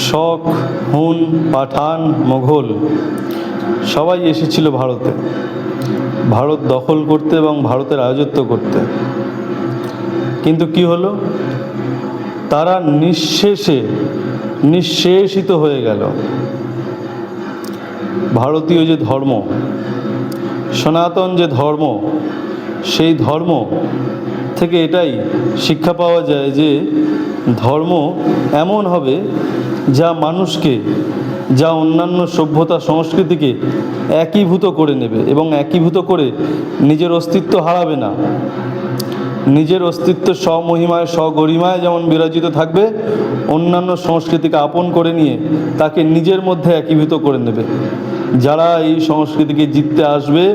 শক, হুন, পাঠান, মোঘল সবাই এসেছিল ভারতে, ভারত দখল করতে এবং ভারতের রাজত্ব করতে। কিন্তু কি হলো? তারা নিঃশেষিত হয়ে গেল। ভারতীয় যে ধর্ম, সনাতন যে ধর্ম, সেই ধর্ম থেকে এটাই শিক্ষা পাওয়া যায় যে ধর্ম এমন হবে যা মানুষকে, যা অন্যান্য সভ্যতা সংস্কৃতিকে একীভূত করে নেবে এবং একীভূত করে নিজের অস্তিত্ব হারাবে না। নিজের অস্তিত্ব স্বমহিমায় স্বগরিমায় যেমন বিরাজিত থাকবে, অন্যান্য সংস্কৃতিকে আপন করে নিয়ে তাকে নিজের মধ্যে একীভূত করে নেবে। যারা এই সংস্কৃতিকে জিততে আসবে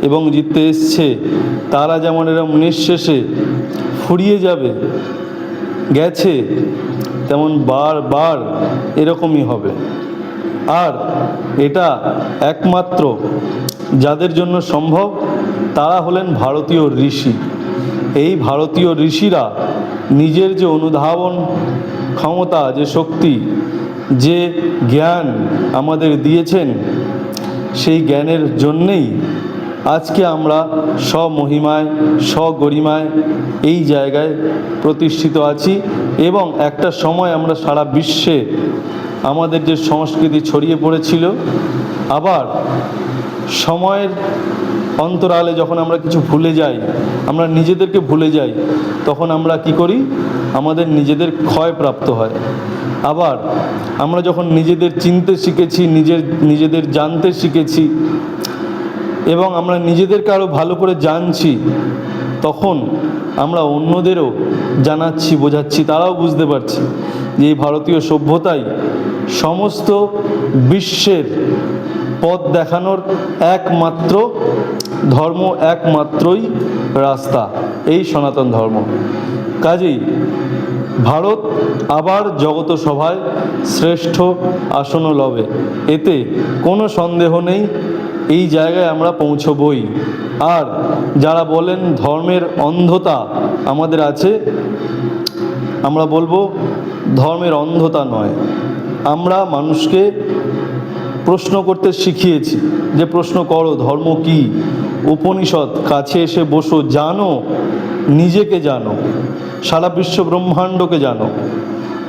এবং জিততে এসছে, তারা যেমন এরকম নিঃশেষে ফুরিয়ে যাবে, গেছে, তেমন বারবার এরকমই হবে। আর এটা একমাত্র যাদের জন্য সম্ভব, তারা হলেন ভারতীয় ঋষি। এই ভারতীয় ঋষিরা নিজের যে অনুধাবন ক্ষমতা, যে শক্তি, যে জ্ঞান আমাদের দিয়েছেন, সেই জ্ঞানের জন্যেই আজকে আমরা স্বমহিমায় স্বগরিমায় এই জায়গায় প্রতিষ্ঠিত আছি। এবং একটা সময় আমরা সারা বিশ্বে আমাদের যে সংস্কৃতি ছড়িয়ে পড়েছিল, আবার সময়ের অন্তরালে যখন আমরা কিছু ভুলে যাই, আমরা নিজেদেরকে ভুলে যাই, তখন আমরা কি করি? আমাদের নিজেদের ক্ষয়প্রাপ্ত হয়। আবার আমরা যখন নিজেদের চিনতে শিখেছি, নিজেদের জানতে শিখেছি এবং আমরা নিজেদেরকে আরও ভালো করে জানছি, তখন আমরা অন্যদেরও জানাচ্ছি, বোঝাচ্ছি, তারাও বুঝতে পারছি যে এই ভারতীয় সভ্যতাই সমস্ত বিশ্বের পথ দেখানোর একমাত্র ধর্ম, একমাত্রই রাস্তা, এই সনাতন ধর্ম। কাজেই ভারত আবার জগত সভায় শ্রেষ্ঠ আসন লবে, এতে কোনো সন্দেহ নেই। এই জায়গায় আমরা পৌঁছবই। আর যারা বলেন ধর্মের অন্ধতা আমাদের আছে, আমরা বলবো ধর্মের অন্ধতা নয়, আমরা মানুষকে প্রশ্ন করতে শিখিয়েছি, যে প্রশ্ন করো ধর্ম কি, উপনিষদ, কাছে এসে বসো, জানো, নিজেকে জানো, সারা বিশ্ব ব্রহ্মাণ্ডকে জানো।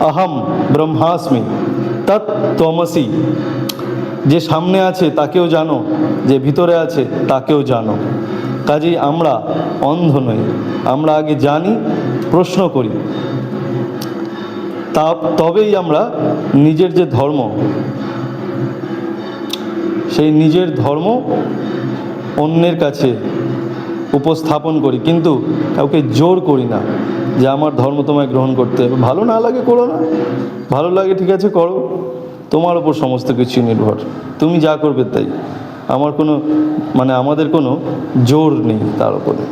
অহম ব্রহ্মাস্মি তৎ ত্বমসি, যে সামনে আছে তাকেও জানো, যে ভিতরে আছে তাকেও জানো। কাজেই আমরা অন্ধ নই, আমরা আগে জানি, প্রশ্ন করি, তবেই আমরা নিজের যে ধর্ম, সেই নিজের ধর্ম অন্যের কাছে উপস্থাপন করি, কিন্তু কাউকে জোর করি না যে আমার ধর্ম তোমায় গ্রহণ করতে হবে। ভালো না লাগে করো না, ভালো লাগে ঠিক আছে করো, তোমার ওপর সমস্ত কিছু নির্ভর, তুমি যা করবে তাই। আমাদের কোনো জোর নেই তার উপরে।